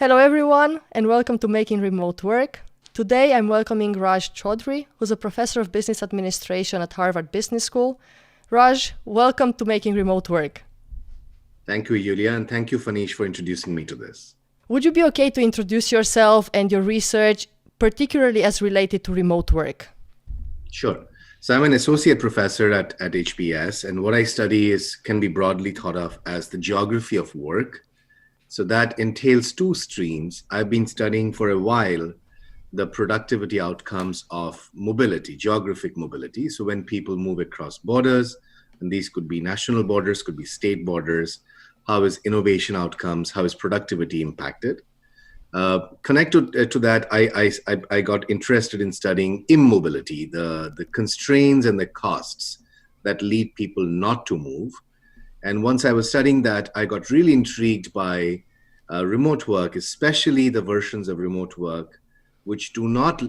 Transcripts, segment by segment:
Hello everyone and welcome to Making Remote Work. Today I'm welcoming Raj Choudhury, who's a professor of business administration at Harvard Business School. Raj, welcome to Making Remote Work. Thank you, Yulia, and thank you, Fanish, for introducing me to this. Would you be okay to introduce yourself and your research, particularly as related to remote work? Sure. So I'm an associate professor at HBS, and what I study can be broadly thought of as the geography of work. So that entails two streams. I've been studying for a while the productivity outcomes of mobility, geographic mobility. So when people move across borders, and these could be national borders, could be state borders, how is innovation outcomes, how is productivity impacted? Connected to that, I got interested in studying immobility, the constraints and the costs that lead people not to move. And once I was studying that, I got really intrigued by remote work, especially the versions of remote work which do not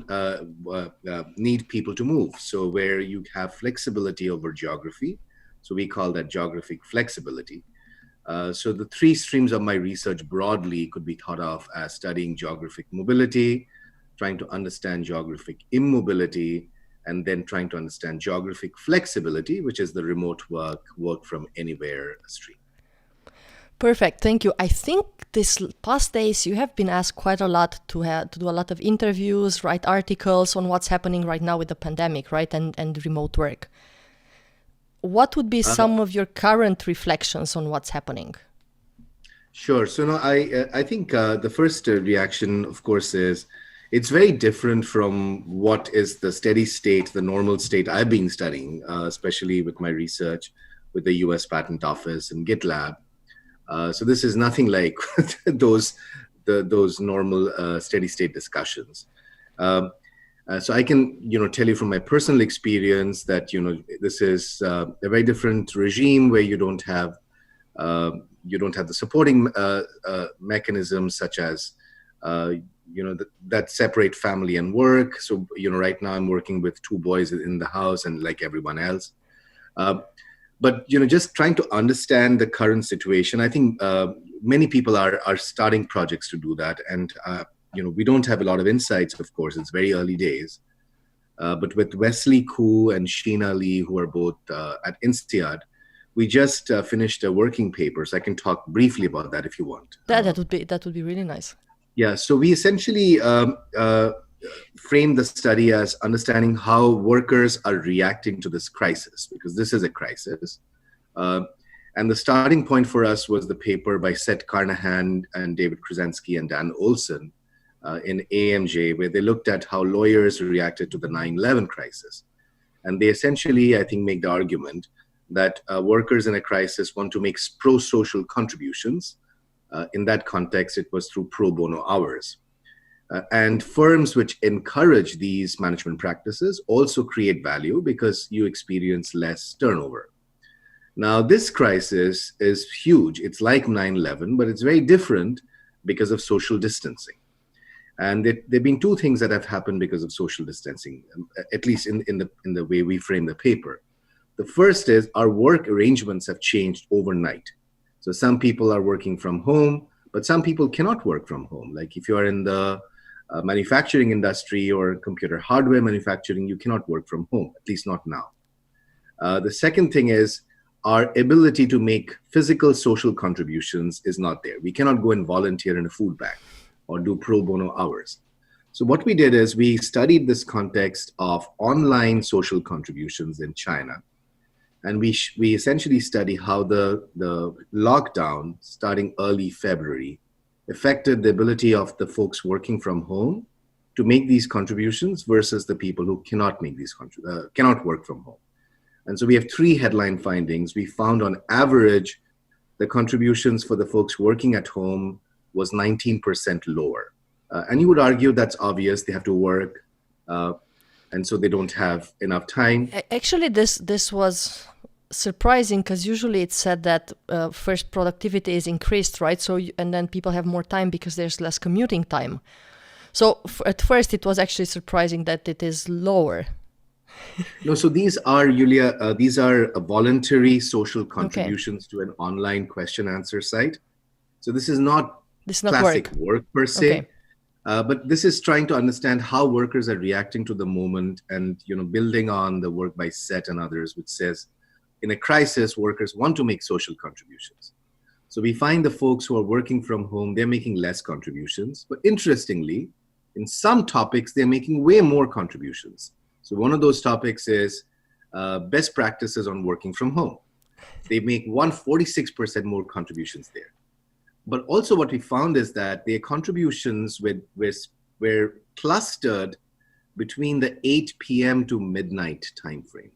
need people to move. So where you have flexibility over geography. So we call that geographic flexibility. So the three streams of my research broadly could be thought of as studying geographic mobility, trying to understand geographic immobility, and then trying to understand geographic flexibility, which is the remote work from anywhere stream. Perfect, thank you. I think these past days you have been asked quite a lot to do a lot of interviews, write articles on what's happening right now with the pandemic, right, and remote work. What would be some of your current reflections on what's happening? Sure. So no, I think the first reaction, of course, is it's very different from what is the steady state, the normal state I've been studying, especially with my research with the US Patent Office and GitLab. So this is nothing like those normal steady state discussions. So I can, tell you from my personal experience that, this is a very different regime where you don't have the supporting mechanisms such as, that separate family and work. So, right now I'm working with two boys in the house and like everyone else. But, just trying to understand the current situation, I think many people are starting projects to do that. And, we don't have a lot of insights, of course, it's very early days. But with Wesley Koo and Sheena Lee, who are both at INSEAD, we just finished a working paper. So I can talk briefly about that if you want. That would be really nice. Yeah, so we essentially framed the study as understanding how workers are reacting to this crisis, because this is a crisis. And the starting point for us was the paper by Seth Carnahan and David Krasinski and Dan Olson in AMJ, where they looked at how lawyers reacted to the 9/11 crisis. And they essentially, I think, make the argument that workers in a crisis want to make pro-social contributions. In that context, it was through pro bono hours. And firms which encourage these management practices also create value because you experience less turnover. Now, this crisis is huge. It's like 9/11, but it's very different because of social distancing. And there have been two things that have happened because of social distancing, at least in the way we frame the paper. The first is our work arrangements have changed overnight. So some people are working from home, but some people cannot work from home. Like if you are in the manufacturing industry or computer hardware manufacturing, you cannot work from home, at least not now. The second thing is our ability to make physical social contributions is not there. We cannot go and volunteer in a food bank or do pro bono hours. So what we did is we studied this context of online social contributions in China. And we essentially study how the lockdown starting early February affected the ability of the folks working from home to make these contributions versus the people who cannot make these cannot work from home. And so we have three headline findings. We found on average, the contributions for the folks working at home was 19% lower. And you would argue that's obvious, they have to work, and so they don't have enough time. Actually, this was surprising because usually it's said that first productivity is increased, right? So and then people have more time because there's less commuting time. So at first it was actually surprising that it is lower. No, so these are, Yulia, these are voluntary social contributions to an online question answer site. So this is not This is not classic work. work per se. Okay. But this is trying to understand how workers are reacting to the moment, and building on the work by SET and others, which says in a crisis, workers want to make social contributions. So we find the folks who are working from home, they're making less contributions. But interestingly, in some topics, they're making way more contributions. So one of those topics is best practices on working from home. They make 146% more contributions there. But also what we found is that their contributions were clustered between the 8 p.m. to midnight timeframe.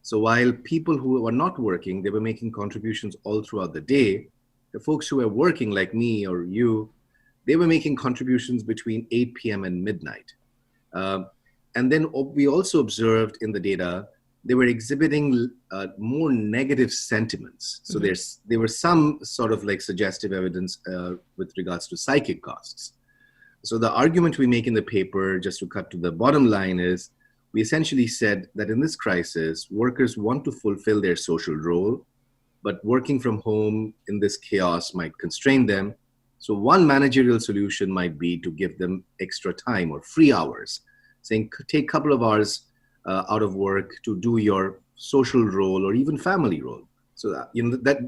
So while people who were not working, they were making contributions all throughout the day, the folks who were working like me or you, they were making contributions between 8 p.m. and midnight. And then we also observed in the data, they were exhibiting more negative sentiments. So there was some sort of like suggestive evidence with regards to psychic costs. So the argument we make in the paper, just to cut to the bottom line, is we essentially said that in this crisis, workers want to fulfill their social role, but working from home in this chaos might constrain them. So one managerial solution might be to give them extra time or free hours, saying take a couple of hours out of work to do your social role or even family role. So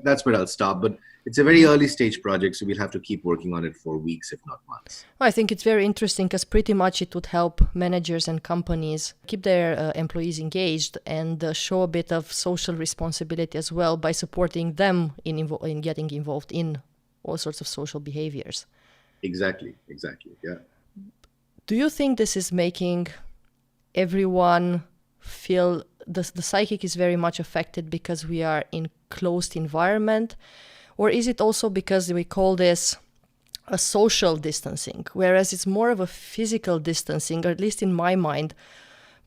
that's where I'll stop. But it's a very early stage project, so we'll have to keep working on it for weeks, if not months. Well, I think it's very interesting because pretty much it would help managers and companies keep their employees engaged and show a bit of social responsibility as well by supporting them in getting involved in all sorts of social behaviors. Exactly, yeah. Do you think this is making everyone feel the psychic is very much affected because we are in closed environment? Or is it also because we call this a social distancing, whereas it's more of a physical distancing, or at least in my mind.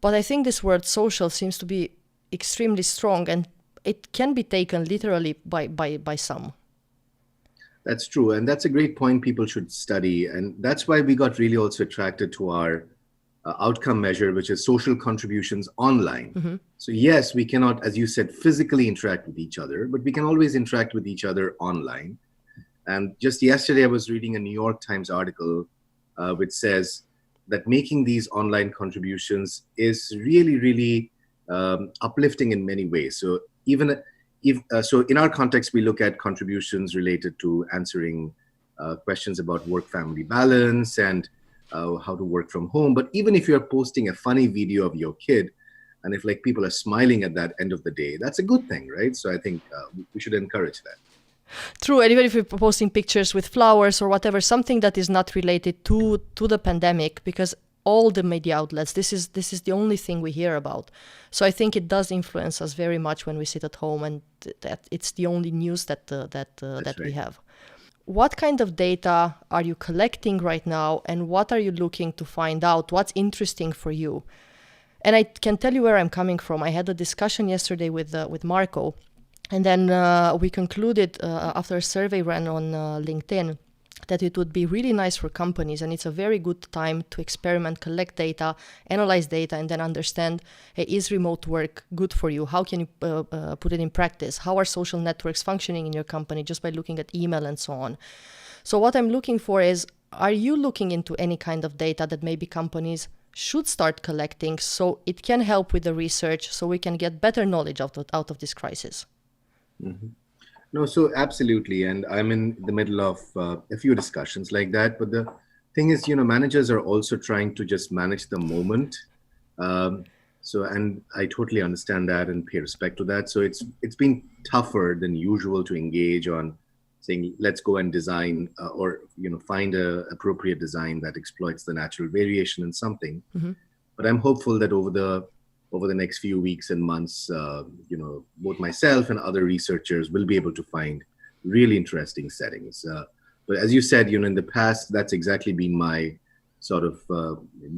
But I think this word social seems to be extremely strong, and it can be taken literally by some. That's true. And that's a great point people should study. And that's why we got really also attracted to our outcome measure, which is social contributions online. Mm-hmm. So yes, we cannot, as you said, physically interact with each other, but we can always interact with each other online. And just yesterday, I was reading a New York Times article which says that making these online contributions is really, really uplifting in many ways. So even if, so in our context, we look at contributions related to answering questions about work-family balance and how to work from home. But even if you're posting a funny video of your kid, and if like people are smiling at that end of the day, that's a good thing, right? So I think we should encourage that. True, and even if you're posting pictures with flowers or whatever, something that is not related to the pandemic, because all the media outlets, this is the only thing we hear about. So I think it does influence us very much when we sit at home, and that it's the only news that right. we have. What kind of data are you collecting right now, and what are you looking to find out? What's interesting for you? And I can tell you where I'm coming from. I had a discussion yesterday with Marco, and then we concluded after a survey ran on LinkedIn that it would be really nice for companies, and it's a very good time to experiment, collect data, analyze data, and then understand, hey, is remote work good for you? How can you put it in practice? How are social networks functioning in your company just by looking at email and so on? So what I'm looking for is, are you looking into any kind of data that maybe companies should start collecting so it can help with the research, so we can get better knowledge out of this crisis? Mm-hmm. No, so absolutely. And I'm in the middle of a few discussions like that. But the thing is, managers are also trying to just manage the moment. And I totally understand that and pay respect to that. So it's been tougher than usual to engage on saying, let's go and design or find a appropriate design that exploits the natural variation in something. Mm-hmm. But I'm hopeful that over the next few weeks and months, both myself and other researchers will be able to find really interesting settings. But as you said, in the past, that's exactly been my sort of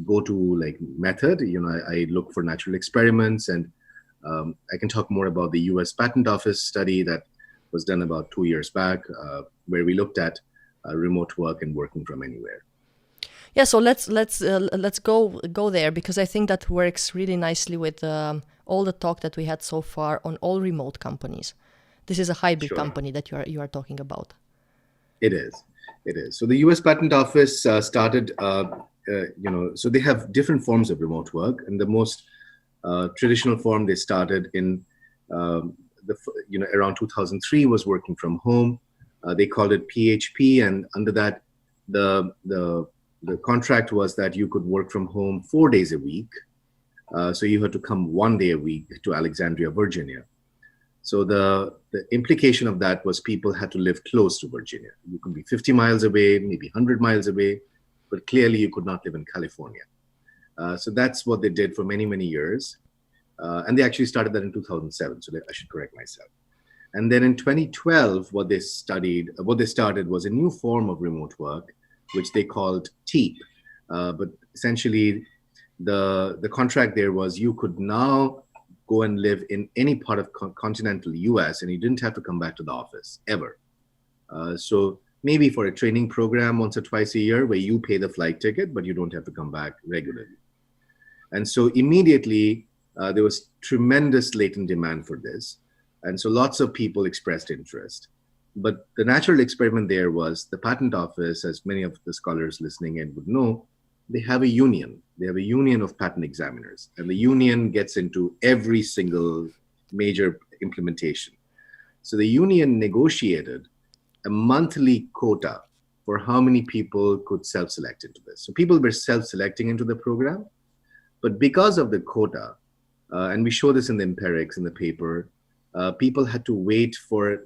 go-to method. I look for natural experiments, and I can talk more about the US Patent Office study that was done about 2 years back, where we looked at remote work and working from anywhere. Yeah, so let's go there, because I think that works really nicely with all the talk that we had so far on all remote companies. This is a hybrid company that you are talking about. It is. It is. So the U.S. Patent Office started, so they have different forms of remote work, and the most traditional form they started in, around 2003 was working from home. They called it PHP, and under that, the contract was that you could work from home 4 days a week. So you had to come 1 day a week to Alexandria, Virginia. So the implication of that was people had to live close to Virginia. You could be 50 miles away, maybe 100 miles away, but clearly you could not live in California. So that's what they did for many, many years. And they actually started that in 2007, so I should correct myself. And then in 2012, what they started was a new form of remote work, which they called TEEP. But essentially, the contract there was you could now go and live in any part of continental US, and you didn't have to come back to the office ever. So maybe for a training program once or twice a year where you pay the flight ticket, but you don't have to come back regularly. And so immediately there was tremendous latent demand for this. And so lots of people expressed interest. But the natural experiment there was the patent office, as many of the scholars listening in would know, they have a union. They have a union of patent examiners, and the union gets into every single major implementation. So the union negotiated a monthly quota for how many people could self-select into this. So people were self-selecting into the program, but because of the quota, and we show this in the empirics in the paper, people had to wait for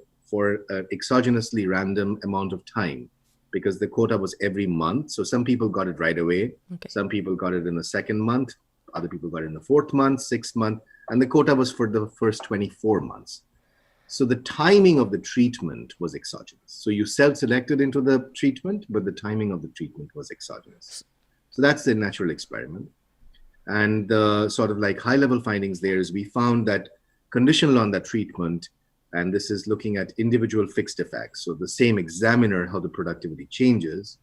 an exogenously random amount of time, because the quota was every month. So some people got it right away. Okay. Some people got it in the second month. Other people got it in the fourth month, sixth month. And the quota was for the first 24 months. So the timing of the treatment was exogenous. So you self-selected into the treatment, but the timing of the treatment was exogenous. So that's the natural experiment. And the sort of like high-level findings there is we found that conditional on that treatment, and this is looking at individual fixed effects. So the same examiner, how the productivity changes,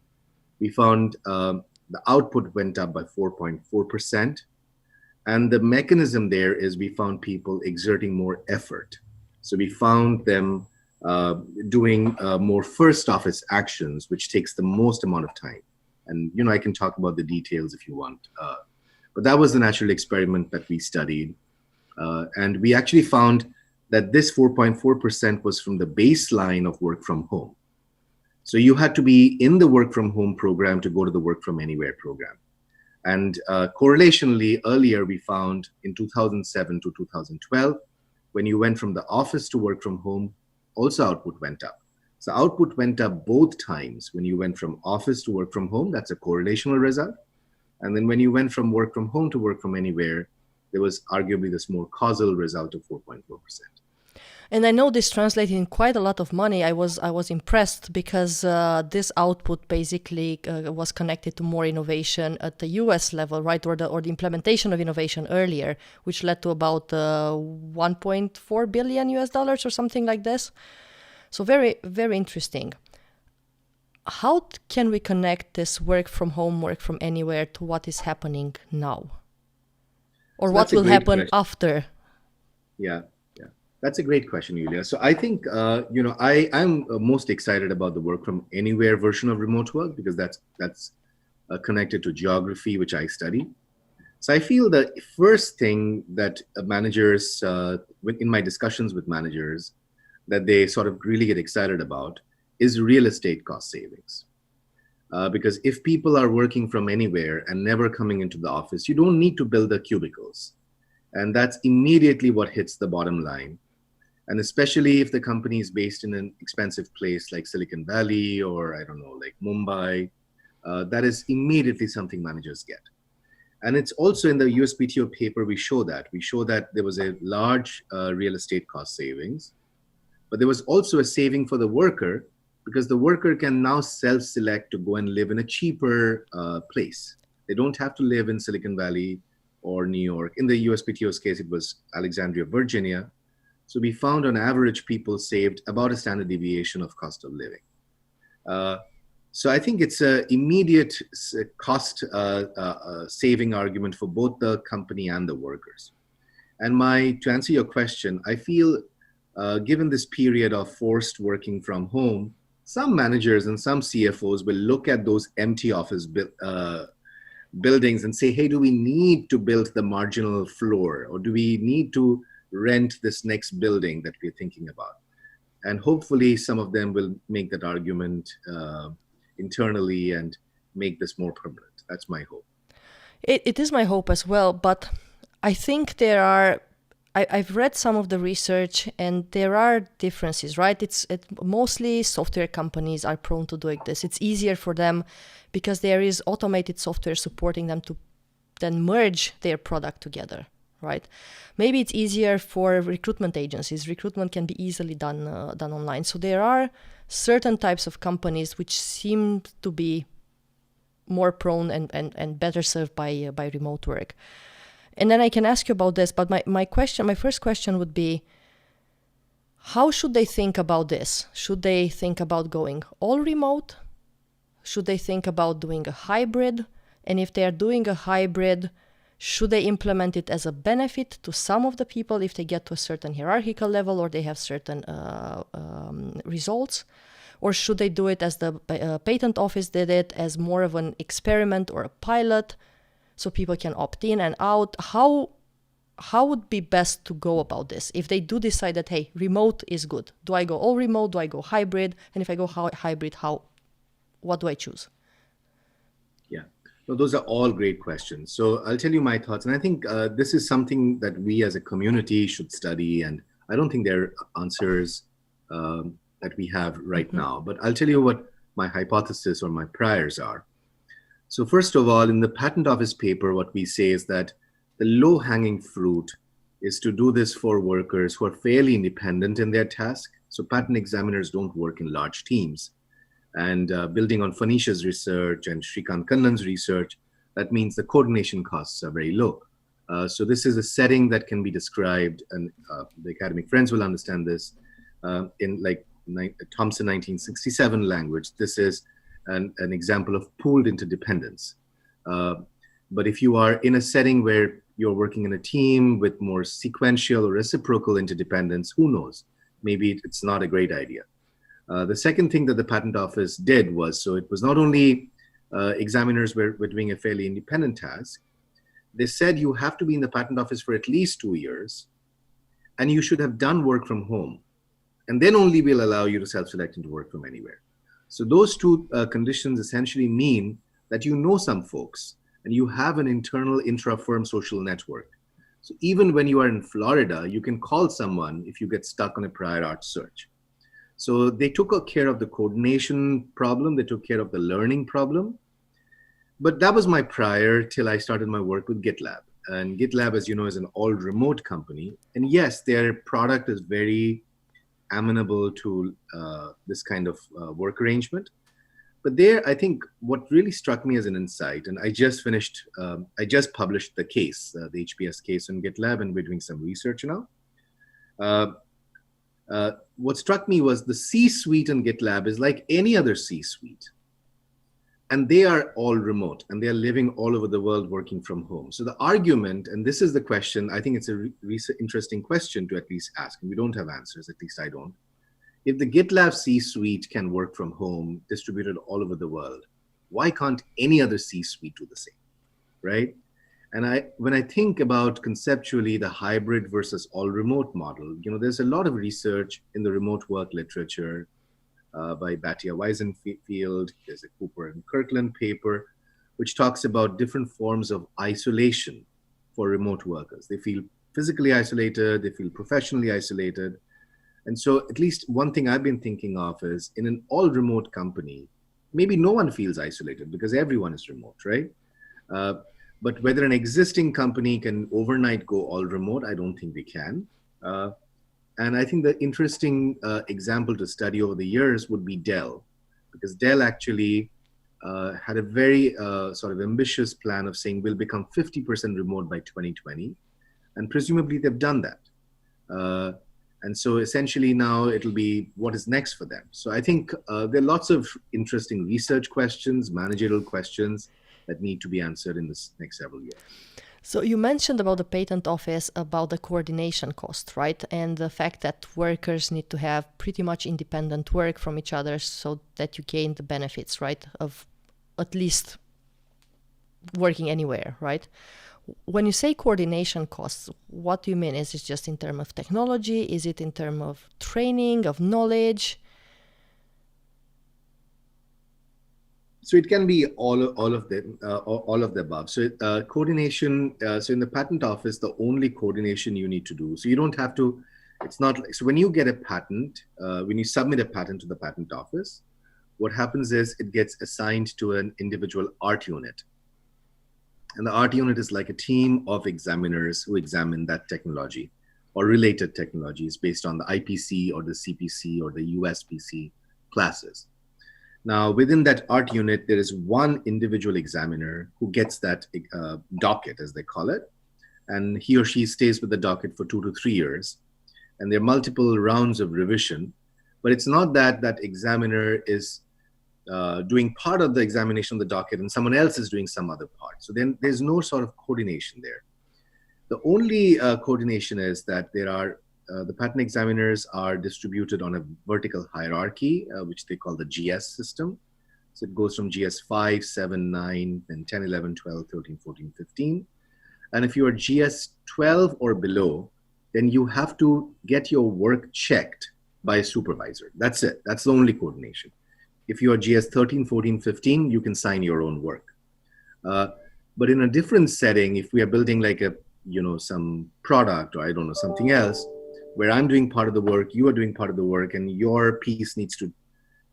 we found the output went up by 4.4%. And the mechanism there is we found people exerting more effort. So we found them doing more first office actions, which takes the most amount of time. And, I can talk about the details if you want. But that was the natural experiment that we studied. And we actually found that this 4.4% was from the baseline of work from home. So you had to be in the work from home program to go to the work from anywhere program. And correlationally, earlier we found in 2007 to 2012, when you went from the office to work from home, also output went up. So output went up both times. When you went from office to work from home, that's a correlational result. And then when you went from work from home to work from anywhere, there was arguably this more causal result of 4.4%. And I know this translated in quite a lot of money. I was impressed because this output basically was connected to more innovation at the US level, right? Or the implementation of innovation earlier, which led to about 1.4 billion US dollars or something like this. So very, very interesting. How can we connect this work from home, work from anywhere to what is happening now? Or so what will happen question. After? Yeah. That's a great question, Yulia. So I think, I'm most excited about the work from anywhere version of remote work because that's connected to geography, which I study. So I feel the first thing that managers, in my discussions with managers, that they sort of really get excited about is real estate cost savings. Because if people are working from anywhere and never coming into the office, you don't need to build the cubicles. And that's immediately what hits the bottom line. And especially if the company is based in an expensive place like Silicon Valley or, I don't know, like Mumbai, that is immediately something managers get. And it's also in the USPTO paper, we show that. We show that there was a large real estate cost savings, but there was also a saving for the worker because the worker can now self-select to go and live in a cheaper place. They don't have to live in Silicon Valley or New York. In the USPTO's case, it was Alexandria, Virginia. So we found on average people saved about a standard deviation of cost of living. So I think it's an immediate cost saving argument for both the company and the workers. And to answer your question, I feel given this period of forced working from home, some managers and some CFOs will look at those empty office buildings and say, hey, do we need to build the marginal floor, or do we need to rent this next building that we're thinking about? And hopefully some of them will make that argument internally and make this more permanent. That's my hope. It is my hope as well, but I think I've read some of the research and there are differences, right? Mostly software companies are prone to doing this. It's easier for them because there is automated software supporting them to then merge their product together, right? Maybe it's easier for recruitment agencies. Recruitment can be easily done online. So there are certain types of companies which seem to be more prone and better served by remote work. And then I can ask you about this, but my first question would be, how should they think about this? Should they think about going all remote? Should they think about doing a hybrid? And if they are doing a hybrid, should they implement it as a benefit to some of the people if they get to a certain hierarchical level or they have certain results? Or should they do it as the patent office did it, as more of an experiment or a pilot, so people can opt in and out? How would be best to go about this if they do decide that, hey, remote is good? Do I go all remote? Do I go hybrid? And if I go hybrid, what do I choose? Yeah, well, those are all great questions. So I'll tell you my thoughts. And I think this is something that we as a community should study. And I don't think there are answers that we have right now. But I'll tell you what my hypothesis or my priors are. So first of all, in the patent office paper, what we say is that the low-hanging fruit is to do this for workers who are fairly independent in their task. So patent examiners don't work in large teams. And building on Phoenicia's research and Shrikant Kannan's research, that means the coordination costs are very low. So this is a setting that can be described, and the academic friends will understand this, in like Thomson 1967 language. This is an example of pooled interdependence. But if you are in a setting where you're working in a team with more sequential or reciprocal interdependence, who knows? Maybe it's not a great idea. The second thing that the patent office did was, so it was not only examiners were doing a fairly independent task, they said you have to be in the patent office for at least 2 years, and you should have done work from home. And then only we'll allow you to self-select into work from anywhere. So those two conditions essentially mean that you know some folks and you have an internal intra-firm social network. So even when you are in Florida, you can call someone if you get stuck on a prior art search. So they took care of the coordination problem, they took care of the learning problem. But that was my prior till I started my work with GitLab. And GitLab, as you know, is an all remote company. And yes, their product is very amenable to this kind of work arrangement. But there, I think what really struck me as an insight, and I just published the case, the HBS case on GitLab, and we're doing some research now. What struck me was the C-suite in GitLab is like any other C-suite. And they are all remote, and they are living all over the world working from home. So the argument, and this is the question, I think it's a interesting question to at least ask, and we don't have answers, at least I don't. If the GitLab C-suite can work from home, distributed all over the world, why can't any other C-suite do the same, right? And when I think about conceptually the hybrid versus all remote model, there's a lot of research in the remote work literature by Batya Weisenfield. There's a Cooper and Kirkland paper, which talks about different forms of isolation for remote workers. They feel physically isolated, they feel professionally isolated. And so at least one thing I've been thinking of is in an all remote company, maybe no one feels isolated because everyone is remote, right? But whether an existing company can overnight go all remote, I don't think they can. And I think the interesting example to study over the years would be Dell, because Dell actually had a very sort of ambitious plan of saying we'll become 50% remote by 2020. And presumably they've done that. And so essentially now it'll be what is next for them. So I think there are lots of interesting research questions, managerial questions that need to be answered in this next several years. So you mentioned about the patent office, about the coordination cost, right? And the fact that workers need to have pretty much independent work from each other so that you gain the benefits, right? Of at least working anywhere, right? When you say coordination costs, what do you mean? Is it just in terms of technology? Is it in terms of training, of knowledge? So it can be all of them, all of the above. So coordination. So in the patent office, the only coordination you need to do. So you don't have to. It's not like, so when you get a patent, when you submit a patent to the patent office, what happens is it gets assigned to an individual art unit, and the art unit is like a team of examiners who examine that technology or related technologies based on the IPC or the CPC or the USPC classes. Now, within that art unit, there is one individual examiner who gets that docket, as they call it, and he or she stays with the docket for 2 to 3 years. And there are multiple rounds of revision, but it's not that that examiner is doing part of the examination of the docket and someone else is doing some other part. So then there's no sort of coordination there. The only coordination is that there are the patent examiners are distributed on a vertical hierarchy, which they call the GS system. So it goes from GS 5, 7, 9, then 10, 11, 12, 13, 14, 15. And if you are GS 12 or below, then you have to get your work checked by a supervisor. That's it. That's the only coordination. If you are GS 13, 14, 15, you can sign your own work. But in a different setting, if we are building like a, some product or I don't know, something else, where I'm doing part of the work, you are doing part of the work, and your piece needs to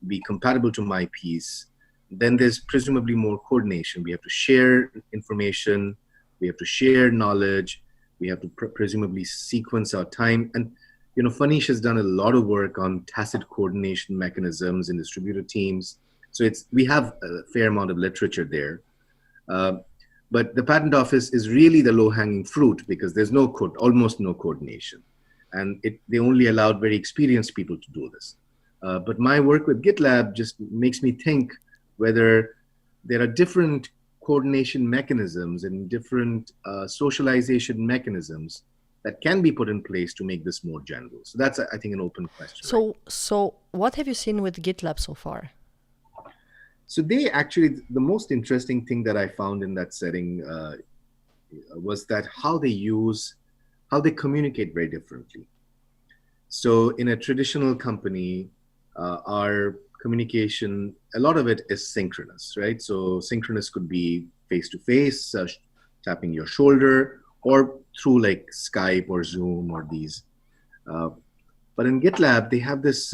be compatible to my piece, then there's presumably more coordination. We have to share information, we have to share knowledge, we have to presumably sequence our time. And, Fanish has done a lot of work on tacit coordination mechanisms in distributed teams. So we have a fair amount of literature there. But the patent office is really the low-hanging fruit because there's almost no coordination. And they only allowed very experienced people to do this. But my work with GitLab just makes me think whether there are different coordination mechanisms and different socialization mechanisms that can be put in place to make this more general. So that's, I think, an open question. So what have you seen with GitLab so far? So the most interesting thing that I found in that setting was that how they communicate very differently. So in a traditional company, our communication, a lot of it is synchronous, right? So synchronous could be face-to-face, tapping your shoulder, or through like Skype or Zoom or these. But in GitLab, they have this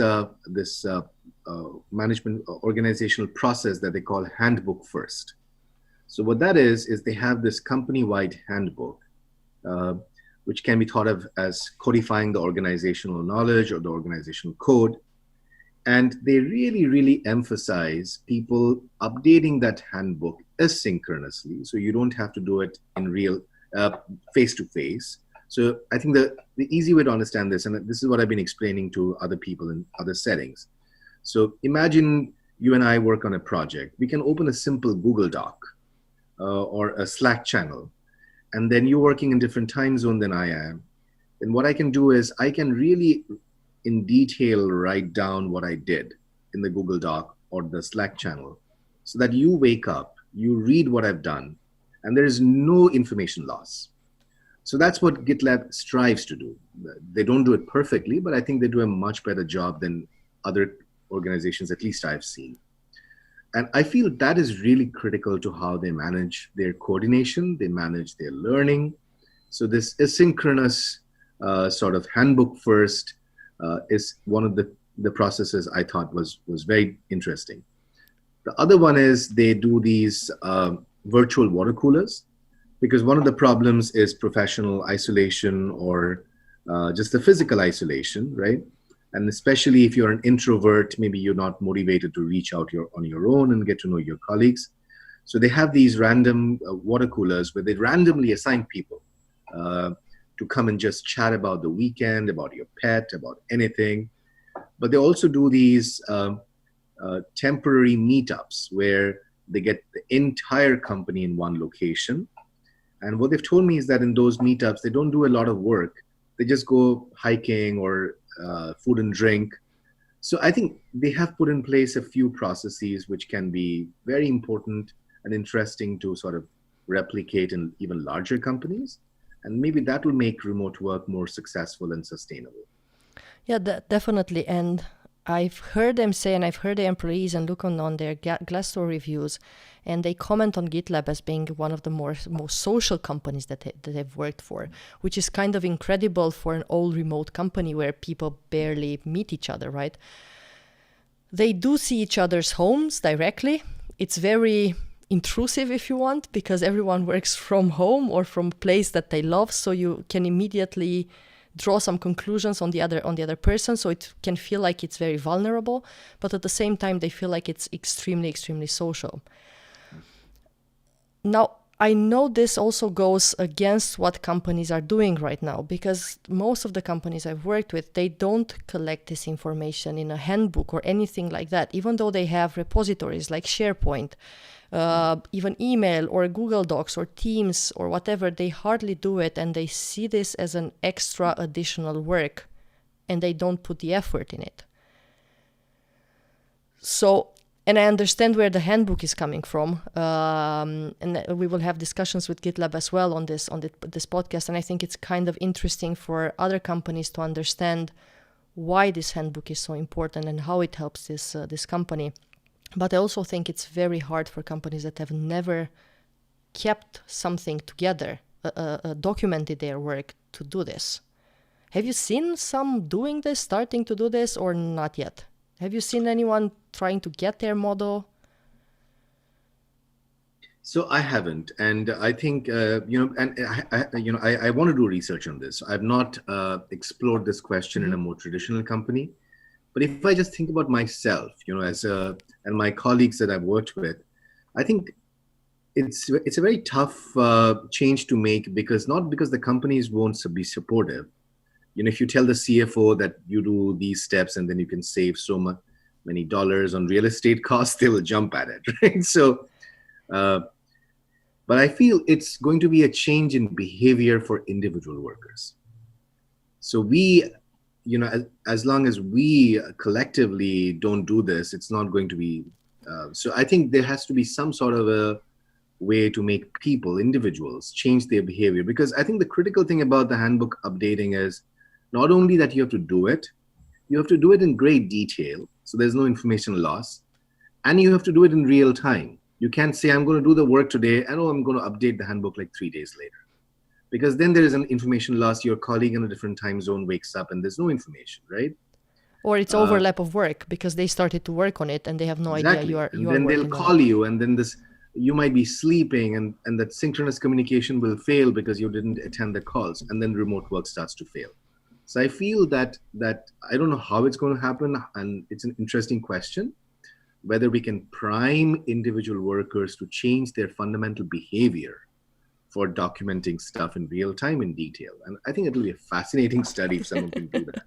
management organizational process that they call handbook first. So what that is they have this company-wide handbook, which can be thought of as codifying the organizational knowledge or the organizational code. And they really, really emphasize people updating that handbook asynchronously. So you don't have to do it in real face-to-face. So I think the easy way to understand this, and this is what I've been explaining to other people in other settings. So imagine you and I work on a project. We can open a simple Google Doc or a Slack channel, and then you're working in different time zone than I am. And what I can do is I can really in detail write down what I did in the Google Doc or the Slack channel so that you wake up, you read what I've done, and there is no information loss. So that's what GitLab strives to do. They don't do it perfectly, but I think they do a much better job than other organizations, at least I've seen. And I feel that is really critical to how they manage their coordination, they manage their learning. So this asynchronous sort of handbook first is one of the processes I thought was very interesting. The other one is they do these virtual water coolers, because one of the problems is professional isolation or just the physical isolation, right? And especially if you're an introvert, maybe you're not motivated to reach out on your own and get to know your colleagues. So they have these random water coolers where they randomly assign people to come and just chat about the weekend, about your pet, about anything. But they also do these temporary meetups where they get the entire company in one location. And what they've told me is that in those meetups, they don't do a lot of work. They just go hiking or food and drink. So I think they have put in place a few processes which can be very important and interesting to sort of replicate in even larger companies. And maybe that will make remote work more successful and sustainable. Yeah, definitely. And I've heard them say, and I've heard the employees and look on their Glassdoor reviews, and they comment on GitLab as being one of the most social companies that they've worked for, which is kind of incredible for an all remote company where people barely meet each other, right? They do see each other's homes directly. It's very intrusive, if you want, because everyone works from home or from a place that they love, so you can immediately draw some conclusions on the other person, so it can feel like it's very vulnerable, but at the same time they feel like it's extremely social. Now, I know this also goes against what companies are doing right now, because most of the companies I've worked with, they don't collect this information in a handbook or anything like that, even though they have repositories like SharePoint, even email or Google Docs or Teams or whatever. They hardly do it, and they see this as an extra additional work, and they don't put the effort in it. So, and I understand where the handbook is coming from, and we will have discussions with GitLab as well on this podcast. And I think it's kind of interesting for other companies to understand why this handbook is so important and how it helps this company. But I also think it's very hard for companies that have never kept something together, documented their work, to do this. Have you seen some doing this, starting to do this, or not yet? Have you seen anyone trying to get their model? So I haven't, and I think I want to do research on this. I've not explored this question in a more traditional company. But if I just think about myself, and my colleagues that I've worked with, I think it's a very tough change to make, because the companies won't be supportive. If you tell the CFO that you do these steps and then you can save so many dollars on real estate costs, they will jump at it, right? So, but I feel it's going to be a change in behavior for individual workers. So as long as we collectively don't do this, it's not going to be. So I think there has to be some sort of a way to make individuals, change their behavior. Because I think the critical thing about the handbook updating is not only that you have to do it, you have to do it in great detail, so there's no information loss, and you have to do it in real time. You can't say, I'm going to do the work today, and I'm going to update the handbook like 3 days later. Because then there is an information loss. Your colleague in a different time zone wakes up and there's no information, right? Or it's overlap of work, because they started to work on it and they have no idea you are and then they'll call you, and then you might be sleeping, and that synchronous communication will fail because you didn't attend the calls, and then remote work starts to fail. So I feel that I don't know how it's going to happen, and it's an interesting question, whether we can prime individual workers to change their fundamental behavior for documenting stuff in real time in detail. And I think it will be a fascinating study if someone can do that.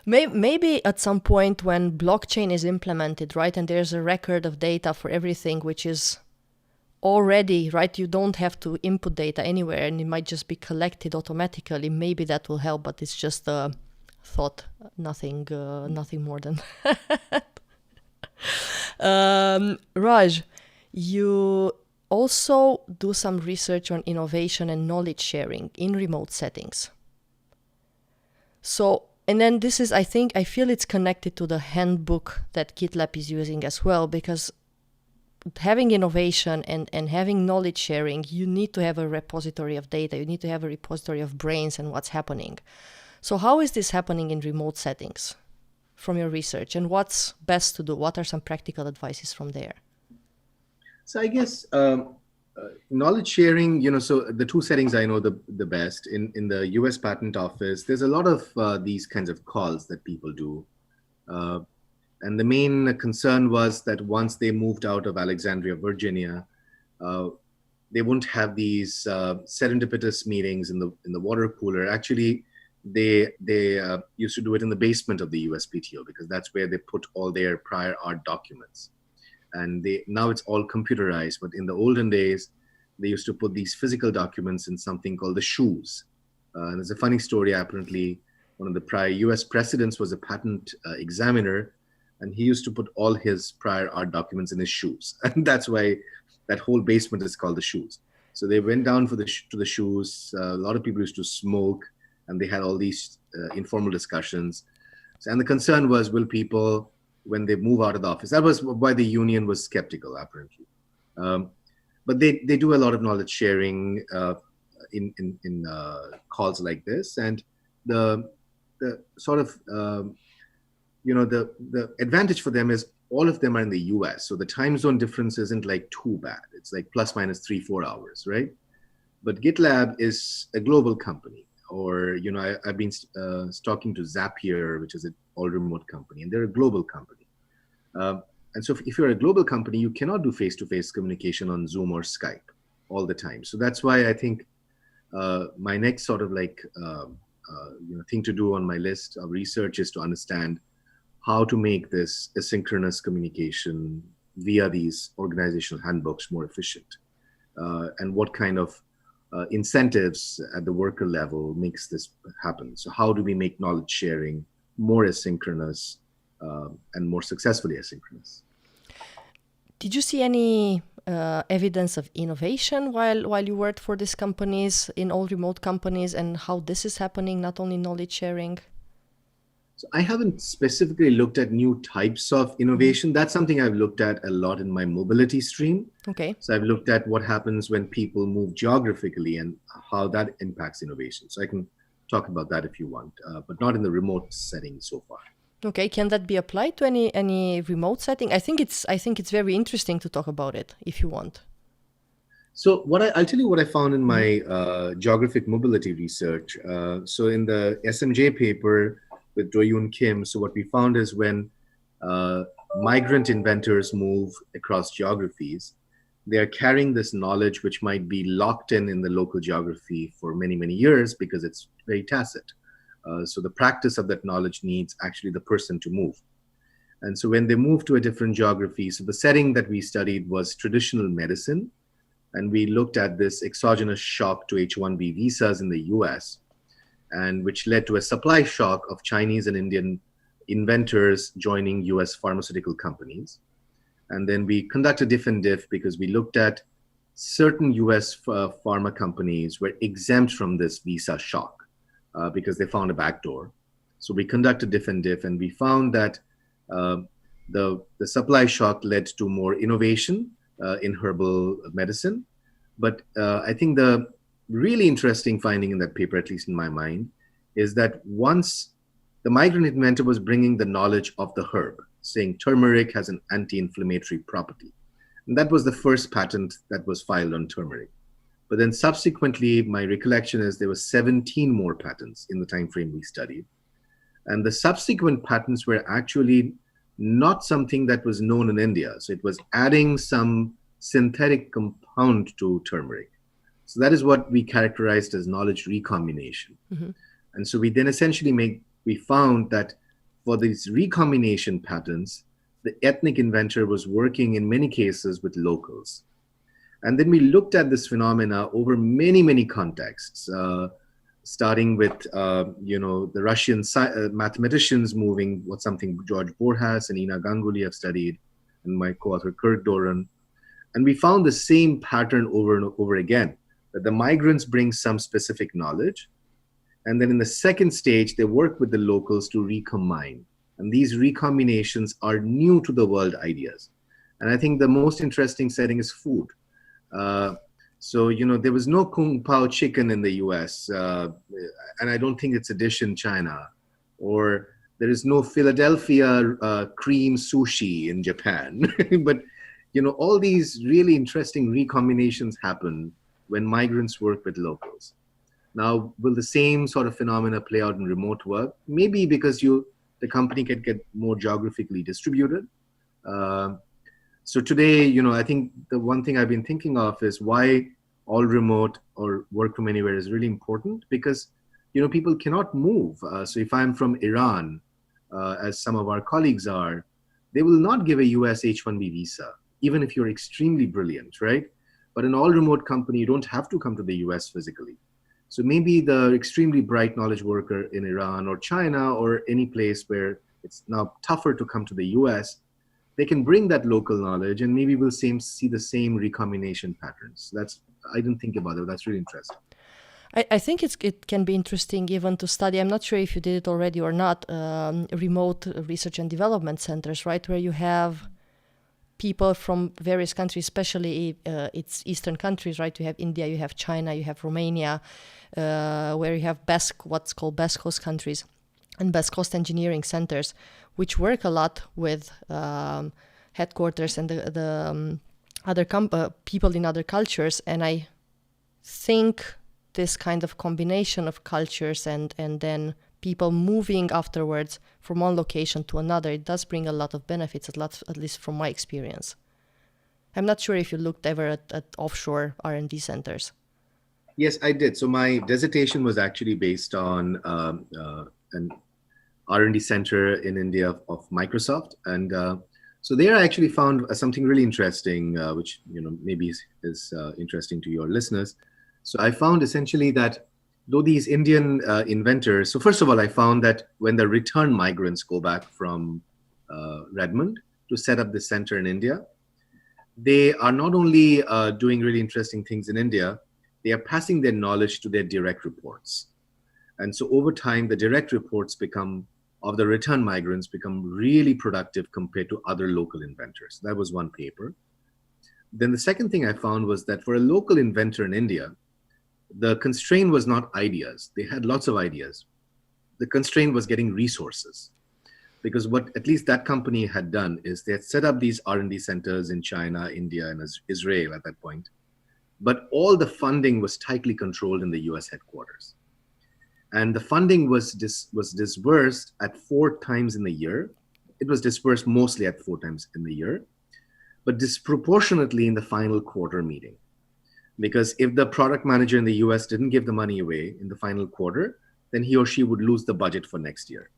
Maybe at some point when blockchain is implemented, right, and there's a record of data for everything, which is already, right, you don't have to input data anywhere, and it might just be collected automatically. Maybe that will help, but it's just a thought, nothing more than that. Raj, you also do some research on innovation and knowledge sharing in remote settings. So, and then this is, I feel it's connected to the handbook that GitLab is using as well, because having innovation and having knowledge sharing, you need to have a repository of data. You need to have a repository of brains and what's happening. So how is this happening in remote settings from your research, and what's best to do? What are some practical advices from there? So I guess knowledge sharing, so the two settings I know the best, in the US Patent Office, there's a lot of these kinds of calls that people do. And the main concern was that once they moved out of Alexandria, Virginia, they wouldn't have these serendipitous meetings in the water cooler. Actually, they used to do it in the basement of the USPTO, because that's where they put all their prior art documents. And now it's all computerized, but in the olden days, they used to put these physical documents in something called the shoes. And there's a funny story. Apparently, one of the prior US presidents was a patent examiner, and he used to put all his prior art documents in his shoes. And that's why that whole basement is called the shoes. So they went down for to the shoes. A lot of people used to smoke, and they had all these informal discussions. And the concern was, will people, when they move out of the office, that was why the union was skeptical, apparently. But they do a lot of knowledge sharing in calls like this, and the sort of the advantage for them is all of them are in the US, so the time zone difference isn't like too bad. It's like plus minus 3-4 hours, right? But GitLab is a global company, or I've been talking to Zapier, which is an all remote company, and they're a global company. And so if you're a global company, you cannot do face-to-face communication on Zoom or Skype all the time. So that's why I think my next sort of thing to do on my list of research is to understand how to make this asynchronous communication via these organizational handbooks more efficient, and what kind of incentives at the worker level makes this happen. So how do we make knowledge sharing more asynchronous and more successfully asynchronous? Did you see any evidence of innovation while you worked for these companies, in all remote companies, and how this is happening, not only knowledge sharing? So I haven't specifically looked at new types of innovation. That's something I've looked at a lot in my mobility stream. Okay. So I've looked at what happens when people move geographically and how that impacts innovation. So I can talk about that if you want, but not in the remote setting so far. Okay, can that be applied to any remote setting? I think it's very interesting to talk about it if you want. So I'll tell you what I found in my geographic mobility research. So in the SMJ paper with Do-Yoon Kim, so what we found is when migrant inventors move across geographies, they are carrying this knowledge which might be locked in the local geography for many, many years because it's very tacit. So the practice of that knowledge needs actually the person to move. And so when they move to a different geography, so the setting that we studied was traditional medicine, and we looked at this exogenous shock to H-1B visas in the US, and which led to a supply shock of Chinese and Indian inventors joining US pharmaceutical companies. And then we conducted diff and diff because we looked at certain US pharma companies were exempt from this visa shock because they found a backdoor. So we conducted diff and diff, and we found that the supply shock led to more innovation in herbal medicine. But I think the really interesting finding in that paper, at least in my mind, is that once the migrant inventor was bringing the knowledge of the herb, saying turmeric has an anti-inflammatory property. And that was the first patent that was filed on turmeric. But then subsequently, my recollection is there were 17 more patents in the time frame we studied. And the subsequent patents were actually not something that was known in India. So it was adding some synthetic compound to turmeric. So that is what we characterized as knowledge recombination. Mm-hmm. And so we then essentially we found that for these recombination patents, the ethnic inventor was working in many cases with locals. And then we looked at this phenomena over many, many contexts, starting with, the Russian mathematicians moving, something George Borjas and Ina Ganguly have studied, and my co-author Kirk Doran. And we found the same pattern over and over again, that the migrants bring some specific knowledge. And then in the second stage, they work with the locals to recombine. And these recombinations are new to the world ideas. And I think the most interesting setting is food. So, there was no Kung Pao chicken in the US, and I don't think it's a dish in China. Or there is no Philadelphia cream sushi in Japan. But, all these really interesting recombinations happen when migrants work with locals. Now, will the same sort of phenomena play out in remote work? Maybe because the company can get more geographically distributed. So today, I think the one thing I've been thinking of is why all remote or work from anywhere is really important, because, people cannot move. So if I'm from Iran, as some of our colleagues are, they will not give a US H-1B visa, even if you're extremely brilliant, right? But an all remote company, you don't have to come to the US physically. So maybe the extremely bright knowledge worker in Iran or China or any place where it's now tougher to come to the US, they can bring that local knowledge and maybe we'll see the same recombination patterns. I didn't think about it. That's really interesting. I think it can be interesting even to study. I'm not sure if you did it already or not. Remote research and development centers, right, where you have people from various countries, especially it's Eastern countries, right? You have India, you have China, you have Romania, where you have what's called Best Coast countries and Best Coast engineering centers, which work a lot with headquarters and the other people in other cultures. And I think this kind of combination of cultures and then people moving afterwards from one location to another, it does bring a lot of benefits, at least from my experience. I'm not sure if you looked ever at offshore R&D centers. Yes, I did. So my dissertation was actually based on an R&D center in India of Microsoft. And so there I actually found something really interesting, which maybe is interesting to your listeners. So I found essentially that though these Indian inventors, so first of all, I found that when the return migrants go back from Redmond to set up the center in India, they are not only doing really interesting things in India, they are passing their knowledge to their direct reports. And so over time, the direct reports of the return migrants become really productive compared to other local inventors. That was one paper. Then the second thing I found was that for a local inventor in India, the constraint was not ideas. They had lots of ideas. The constraint was getting resources. Because what at least that company had done is they had set up these R&D centers in China, India, and Israel at that point. But all the funding was tightly controlled in the US headquarters. And the funding was disbursed at 4 times in the year. It was dispersed mostly at 4 times in the year, but disproportionately in the final quarter meeting. Because if the product manager in the US didn't give the money away in the final quarter, then he or she would lose the budget for next year.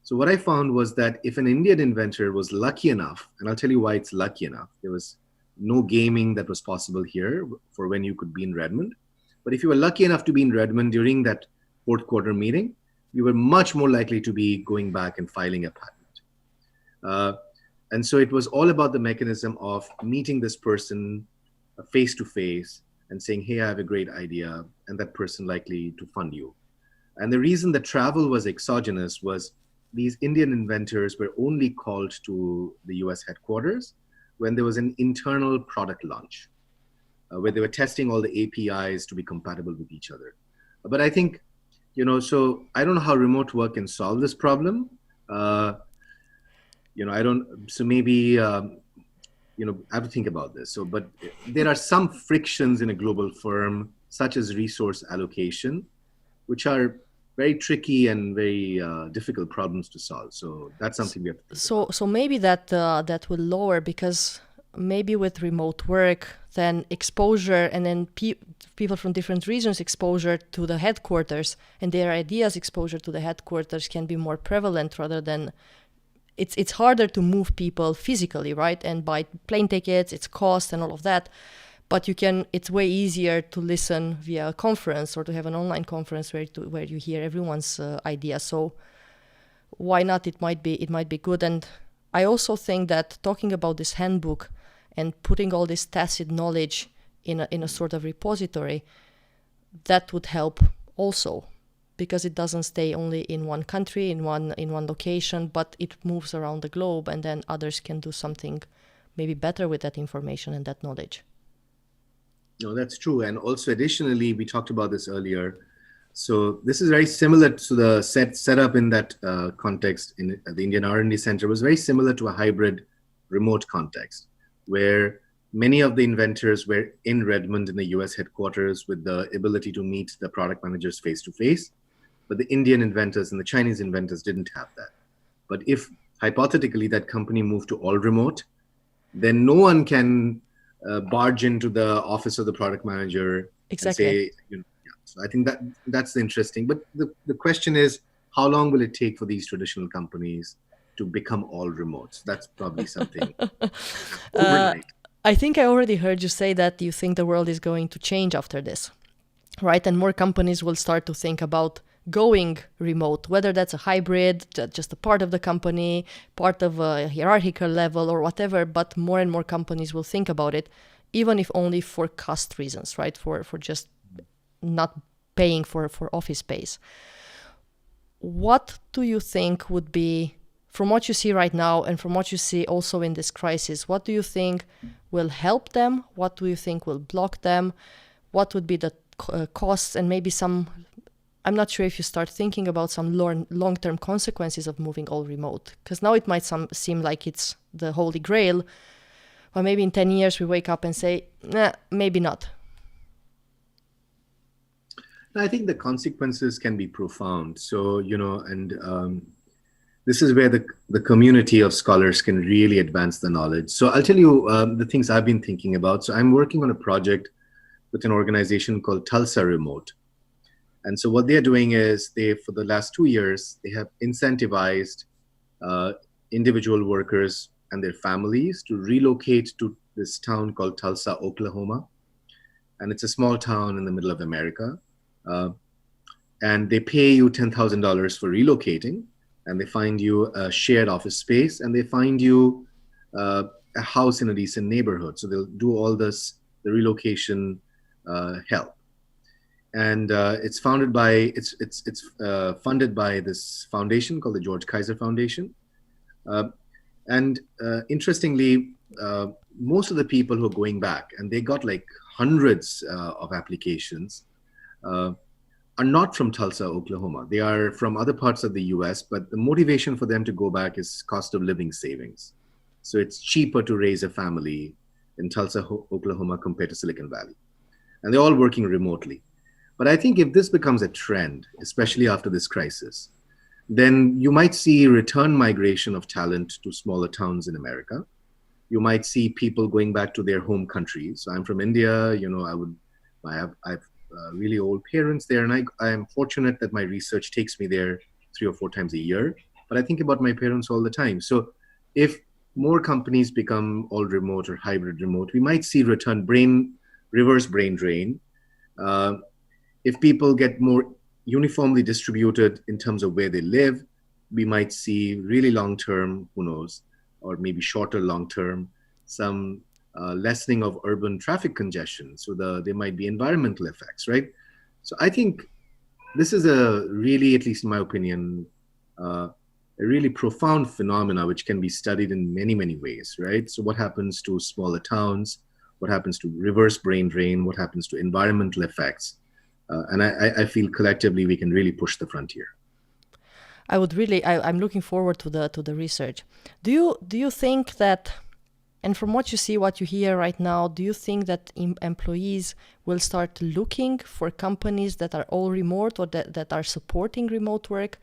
So what I found was that if an Indian inventor was lucky enough, and I'll tell you why it's lucky enough, there was no gaming that was possible here for when you could be in Redmond. But if you were lucky enough to be in Redmond during that 4th quarter meeting, you were much more likely to be going back and filing a patent. And so it was all about the mechanism of meeting this person face to face and saying, hey, I have a great idea, and that person likely to fund you. And the reason the travel was exogenous was these Indian inventors were only called to the US headquarters when there was an internal product launch, where they were testing all the APIs to be compatible with each other. But I think, so I don't know how remote work can solve this problem. So maybe, I have to think about this. But there are some frictions in a global firm, such as resource allocation, which are very tricky and very difficult problems to solve. So that's something we have to think about. So maybe that will lower, because maybe with remote work, then exposure and then people from different regions exposure to the headquarters and their ideas exposure to the headquarters can be more prevalent rather than it's harder to move people physically, right? And buy plane tickets, it's cost and all of that. But it's way easier to listen via a conference or to have an online conference where you hear everyone's idea. So why not? It might be good. And I also think that talking about this handbook and putting all this tacit knowledge in a sort of repository, that would help also, because it doesn't stay only in one country, in one location, but it moves around the globe, and then others can do something maybe better with that information and that knowledge. No, that's true. And also additionally, we talked about this earlier. So this is very similar to the setup in that context in the Indian R&D Center was very similar to a hybrid remote context, where many of the inventors were in Redmond in the US headquarters with the ability to meet the product managers face to face. But the Indian inventors and the Chinese inventors didn't have that. But if hypothetically that company moved to all remote, then no one can barge into the office of the product manager exactly. and say, So I think that's interesting. But the question is, how long will it take for these traditional companies to become all remote? So that's probably something overnight. I think I already heard you say that you think the world is going to change after this, right? And more companies will start to think about going remote, whether that's a hybrid, just a part of the company, part of a hierarchical level or whatever, but more and more companies will think about it, even if only for cost reasons, right? For just not paying for office space. What do you think would be, from what you see right now and from what you see also in this crisis, what do you think will help them? What do you think will block them? What would be the costs and maybe some, I'm not sure if you start thinking about some long-term consequences of moving all remote, because now it might seem like it's the holy grail, but maybe in 10 years we wake up and say, nah, maybe not. I think the consequences can be profound. So, and this is where the community of scholars can really advance the knowledge. So I'll tell you the things I've been thinking about. So I'm working on a project with an organization called Tulsa Remote. And so what they're doing is for the last 2 years, they have incentivized individual workers and their families to relocate to this town called Tulsa, Oklahoma. And it's a small town in the middle of America. And they pay you $10,000 for relocating, and they find you a shared office space, and they find you a house in a decent neighborhood. So they'll do all the relocation help. And it's funded by this foundation called the George Kaiser Foundation. Interestingly, most of the people who are going back, and they got like hundreds of applications, are not from Tulsa, Oklahoma. They are from other parts of the US, but the motivation for them to go back is cost of living savings. So it's cheaper to raise a family in Tulsa, Oklahoma compared to Silicon Valley. And they're all working remotely. But I think if this becomes a trend, especially after this crisis, then you might see return migration of talent to smaller towns in America. You might see people going back to their home countries. So I'm from India, I've really old parents there, and I am fortunate that my research takes me there 3 or 4 times a year. But I think about my parents all the time. So if more companies become all remote or hybrid remote, we might see reverse brain drain. If people get more uniformly distributed in terms of where they live, we might see really long-term, who knows, or maybe shorter long-term, some lessening of urban traffic congestion. So there might be environmental effects, right? So I think this is a really, at least in my opinion, a really profound phenomena which can be studied in many, many ways, right? So what happens to smaller towns? What happens to reverse brain drain? What happens to environmental effects? And I feel collectively we can really push the frontier. I'm looking forward to the research. Do you think that, and from what you see, what you hear right now, do you think that employees will start looking for companies that are all remote or that are supporting remote work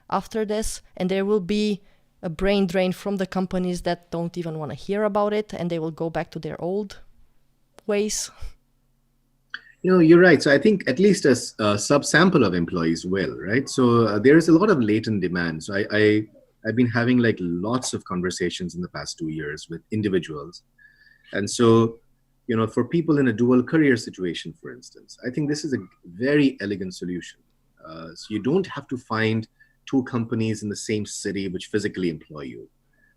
after this, and there will be a brain drain from the companies that don't even want to hear about it, and they will go back to their old ways? You're right. So I think at least a subsample of employees will, right? So there is a lot of latent demand. So I've been having like lots of conversations in the past 2 years with individuals. And so, for people in a dual career situation, for instance, I think this is a very elegant solution. So you don't have to find 2 companies in the same city which physically employ you.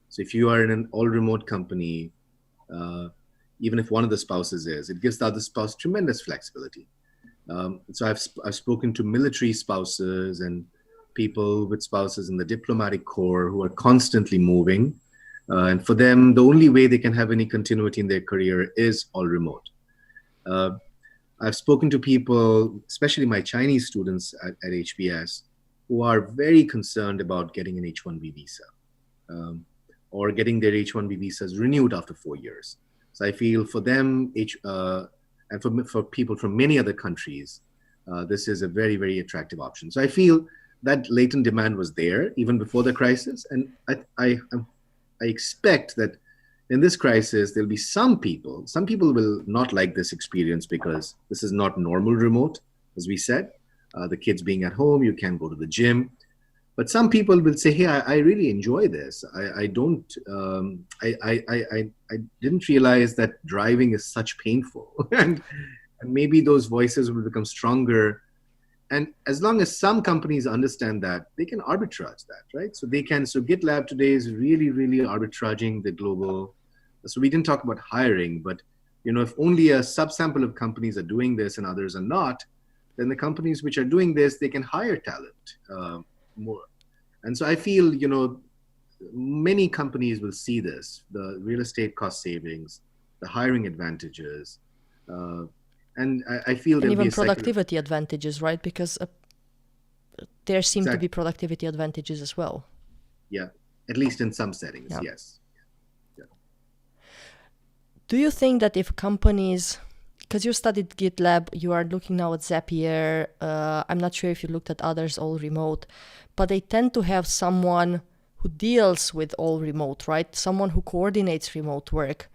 So if you are in an all remote company, even if one of the spouses is, it gives the other spouse tremendous flexibility. So I've spoken to military spouses and people with spouses in the diplomatic corps who are constantly moving. And for them, the only way they can have any continuity in their career is all remote. I've spoken to people, especially my Chinese students at HBS, who are very concerned about getting an H-1B visa or getting their H-1B visas renewed after 4 years. So I feel for them, and for people from many other countries, this is a very, very attractive option. So I feel that latent demand was there even before the crisis. And I expect that in this crisis, there'll be some people will not like this experience because this is not normal remote, as we said. The kids being at home, you can't go to the gym. But some people will say, "Hey, I really enjoy this. I don't. I didn't realize that driving is such painful." And maybe those voices will become stronger. And as long as some companies understand that, they can arbitrage that, right? So they can. So GitLab today is really, really arbitraging the global. So we didn't talk about hiring, but if only a subsample of companies are doing this and others are not, then the companies which are doing this, they can hire talent more. And so I feel, many companies will see this, the real estate cost savings, the hiring advantages, and I feel and there'll even be a productivity advantages, right? Because there seem to Exactly. be productivity advantages as well. Yeah, at least in some settings, Yeah. yes. Do you think that if companies, because you studied GitLab, you are looking now at Zapier, I'm not sure if you looked at others all remote, but they tend to have someone who deals with all remote, right? Someone who coordinates remote work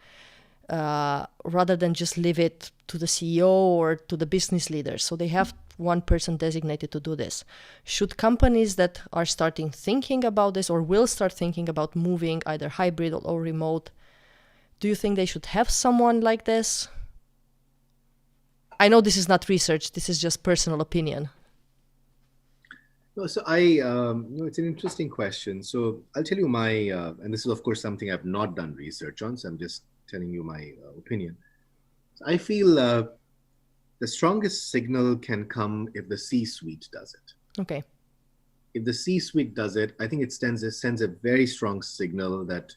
rather than just leave it to the CEO or to the business leaders. So they have one person designated to do this. Should companies that are starting thinking about this or will start thinking about moving either hybrid or remote, do you think they should have someone like this? I know this is not research, this is just personal opinion. No, so it's an interesting question. So I'll tell you my, and this is of course something I've not done research on, so I'm just telling you my opinion. So I feel the strongest signal can come if the C-suite does it. Okay. If the C-suite does it, I think it sends a very strong signal that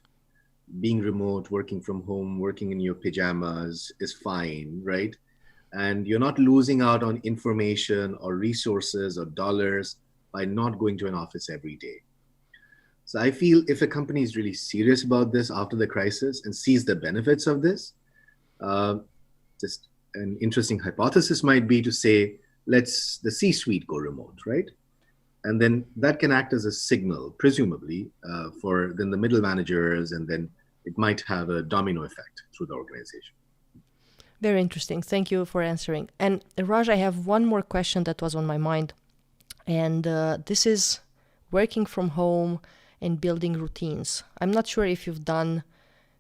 being remote, working from home, working in your pajamas is fine, right? And you're not losing out on information or resources or dollars by not going to an office every day. So I feel if a company is really serious about this after the crisis and sees the benefits of this, just an interesting hypothesis might be to say, let's the C-suite go remote, right? And then that can act as a signal, presumably, for then the middle managers, and then it might have a domino effect through the organization. Very interesting. Thank you for answering. And Raj, I have one more question that was on my mind. And this is working from home and building routines. I'm not sure if you've done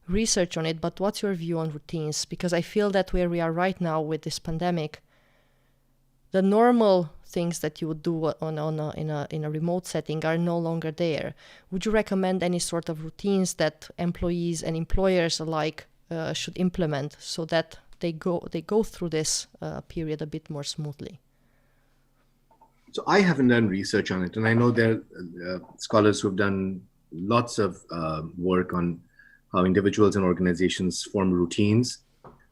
research on it, but what's your view on routines? Because I feel that where we are right now with this pandemic, the normal things that you would do in a remote setting are no longer there. Would you recommend any sort of routines that employees and employers alike should implement so that they go through this period a bit more smoothly? So I haven't done research on it, and I know there are scholars who've done lots of work on how individuals and organizations form routines.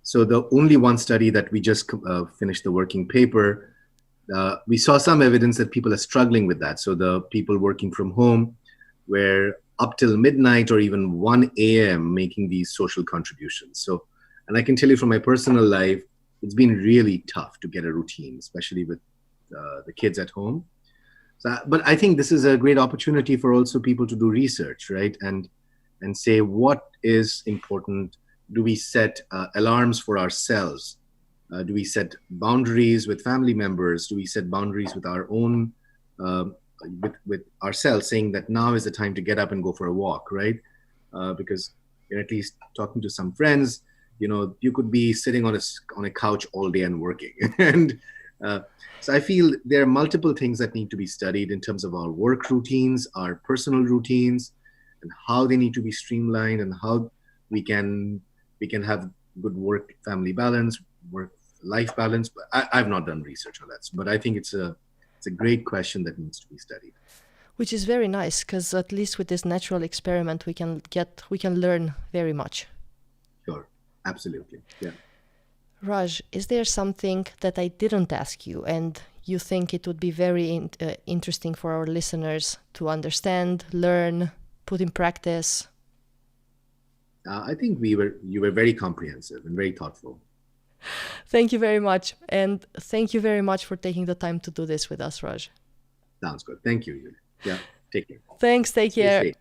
So the only one study that we just finished the working paper, we saw some evidence that people are struggling with that. So the people working from home were up till midnight or even 1 a.m. making these social contributions. So, and I can tell you from my personal life, it's been really tough to get a routine, especially with the kids at home. So, but I think this is a great opportunity for also people to do research, right? And say what is important. Do we set alarms for ourselves? Do we set boundaries with family members? Do we set boundaries with our own, with ourselves, saying that now is the time to get up and go for a walk, right? Because at least talking to some friends, you could be sitting on a couch all day and working. And so I feel there are multiple things that need to be studied in terms of our work routines, our personal routines, and how they need to be streamlined, and how we can have good work-family balance, work-life balance. But I've not done research on that, but I think it's a great question that needs to be studied. Which is very nice, because at least with this natural experiment, we can learn very much. Sure, absolutely, yeah. Raj, is there something that I didn't ask you and you think it would be very interesting for our listeners to understand, learn, put in practice? I think you were very comprehensive and very thoughtful. Thank you very much. And thank you very much for taking the time to do this with us, Raj. Sounds good. Thank you, Yulia. Yeah, take care. Thanks, take care. Stay safe.